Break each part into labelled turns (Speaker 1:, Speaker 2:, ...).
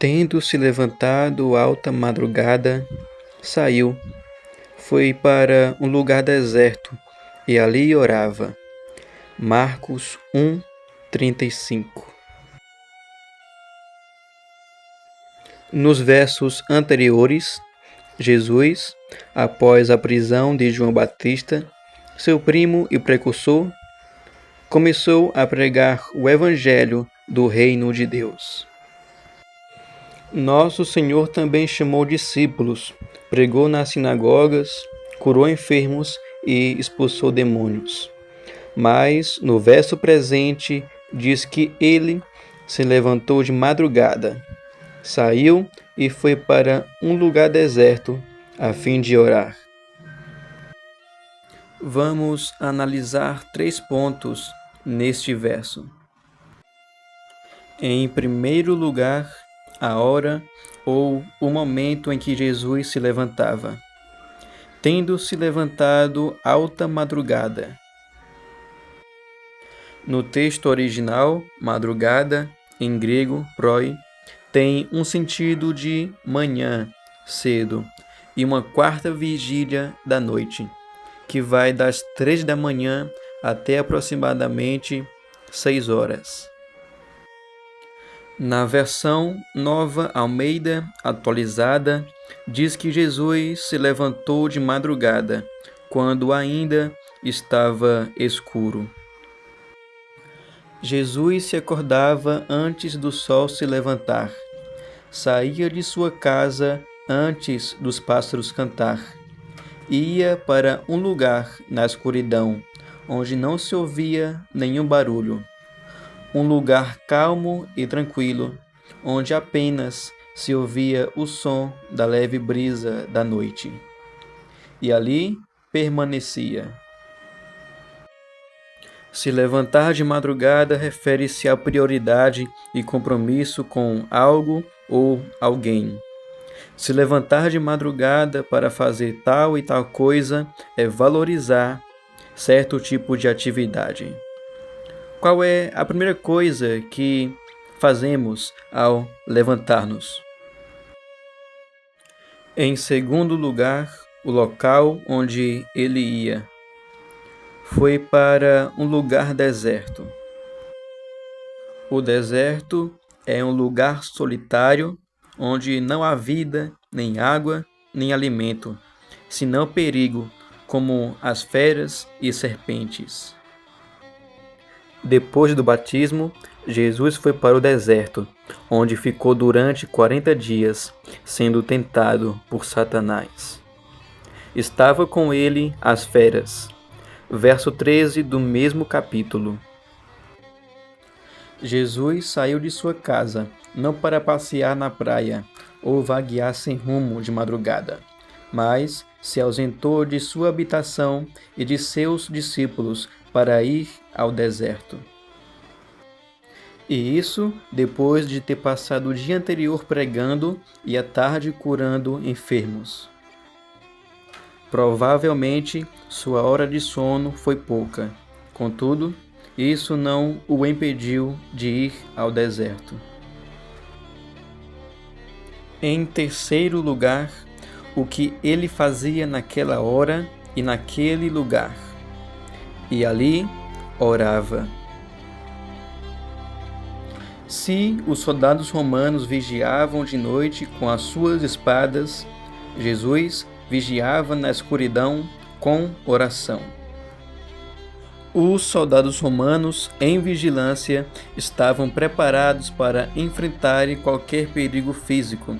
Speaker 1: Tendo se levantado alta madrugada, saiu, foi para um lugar deserto e ali orava. Marcos 1:35. Nos versos anteriores, Jesus, após a prisão de João Batista, seu primo e precursor, começou a pregar o Evangelho do Reino de Deus. Nosso Senhor também chamou discípulos, pregou nas sinagogas, curou enfermos e expulsou demônios. Mas, no verso presente, diz que ele se levantou de madrugada, saiu e foi para um lugar deserto, a fim de orar. Vamos analisar 3 pontos neste verso. Em primeiro lugar, a hora ou o momento em que Jesus se levantava. Tendo se levantado alta madrugada. No texto original, madrugada, em grego, proi, tem um sentido de manhã, cedo, e uma quarta vigília da noite, que vai das 3 da manhã até aproximadamente 6 horas. Na versão Nova Almeida Atualizada, diz que Jesus se levantou de madrugada, quando ainda estava escuro. Jesus se acordava antes do sol se levantar, saía de sua casa antes dos pássaros cantar, ia para um lugar na escuridão, onde não se ouvia nenhum barulho. Um lugar calmo e tranquilo, onde apenas se ouvia o som da leve brisa da noite. E ali permanecia. Se levantar de madrugada refere-se à prioridade e compromisso com algo ou alguém. Se levantar de madrugada para fazer tal e tal coisa é valorizar certo tipo de atividade. Qual é a primeira coisa que fazemos ao levantar-nos? Em segundo lugar, o local onde ele ia foi para um lugar deserto. O deserto é um lugar solitário onde não há vida, nem água, nem alimento, senão perigo, como as feras e serpentes. Depois do batismo, Jesus foi para o deserto, onde ficou durante 40 dias, sendo tentado por Satanás. Estava com ele as feras. Verso 13 do mesmo capítulo. Jesus saiu de sua casa, não para passear na praia ou vaguear sem rumo de madrugada, mas se ausentou de sua habitação e de seus discípulos para ir ao deserto. E isso depois de ter passado o dia anterior pregando e à tarde curando enfermos. Provavelmente sua hora de sono foi pouca. Contudo, isso não o impediu de ir ao deserto. Em terceiro lugar, o que ele fazia naquela hora e naquele lugar. E ali orava. Se os soldados romanos vigiavam de noite com as suas espadas, Jesus vigiava na escuridão com oração. Os soldados romanos, em vigilância, estavam preparados para enfrentarem qualquer perigo físico.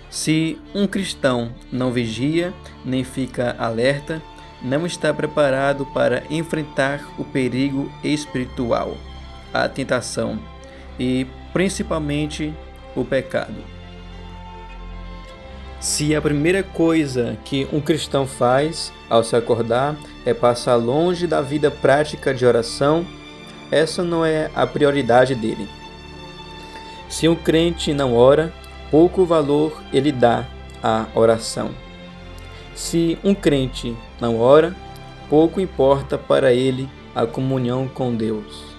Speaker 1: Se um cristão não vigia nem fica alerta, não está preparado para enfrentar o perigo espiritual, a tentação e, principalmente, o pecado. Se a primeira coisa que um cristão faz ao se acordar é passar longe da vida prática de oração, essa não é a prioridade dele. Se um crente não ora, pouco valor ele dá à oração. Se um crente não ora, pouco importa para ele a comunhão com Deus.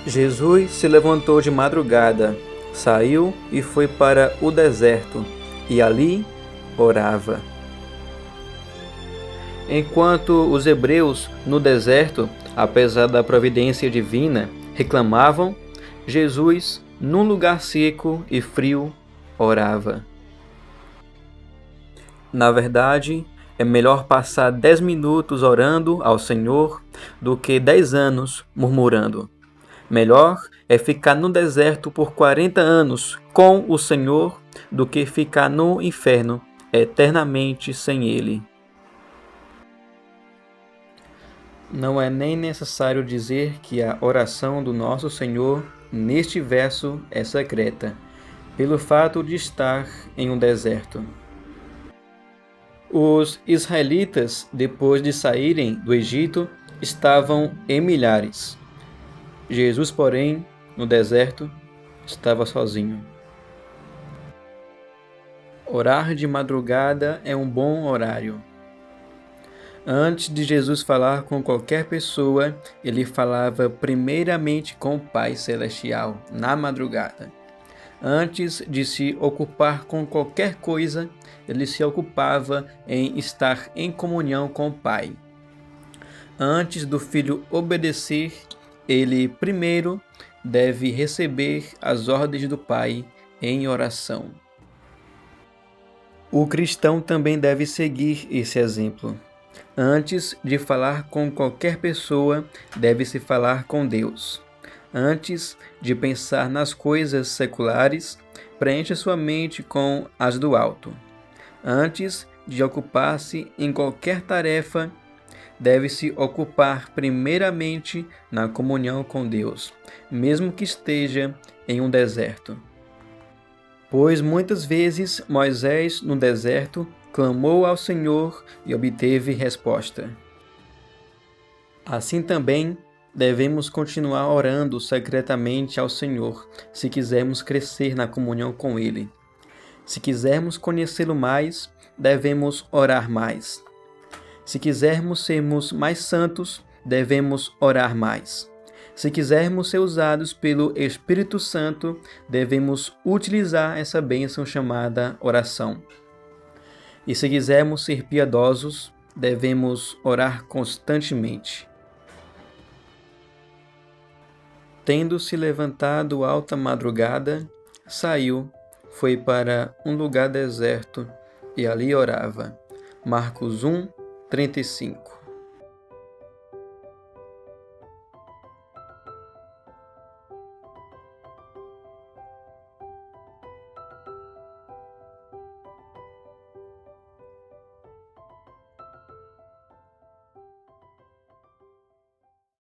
Speaker 1: Jesus se levantou de madrugada, saiu e foi para o deserto, e ali orava. Enquanto os hebreus no deserto, apesar da providência divina, reclamavam, Jesus, num lugar seco e frio, orava. Na verdade, é melhor passar 10 minutos orando ao Senhor do que 10 anos murmurando. Melhor é ficar no deserto por 40 anos com o Senhor do que ficar no inferno eternamente sem Ele. Não é nem necessário dizer que a oração do nosso Senhor neste verso é secreta, pelo fato de estar em um deserto. Os israelitas, depois de saírem do Egito, estavam em milhares. Jesus, porém, no deserto, estava sozinho. Orar de madrugada é um bom horário. Antes de Jesus falar com qualquer pessoa, ele falava primeiramente com o Pai Celestial, na madrugada. Antes de se ocupar com qualquer coisa, ele se ocupava em estar em comunhão com o Pai. Antes do filho obedecer, ele primeiro deve receber as ordens do Pai em oração. O cristão também deve seguir esse exemplo. Antes de falar com qualquer pessoa, deve-se falar com Deus. Antes de pensar nas coisas seculares, preencha sua mente com as do alto. Antes de ocupar-se em qualquer tarefa, deve-se ocupar primeiramente na comunhão com Deus, mesmo que esteja em um deserto. Pois muitas vezes Moisés, no deserto, clamou ao Senhor e obteve resposta. Assim também, devemos continuar orando secretamente ao Senhor, se quisermos crescer na comunhão com Ele. Se quisermos conhecê-lo mais, devemos orar mais. Se quisermos sermos mais santos, devemos orar mais. Se quisermos ser usados pelo Espírito Santo, devemos utilizar essa bênção chamada oração. E se quisermos ser piedosos, devemos orar constantemente. Tendo se levantado alta madrugada, saiu, foi para um lugar deserto e ali orava. Marcos 1, 35.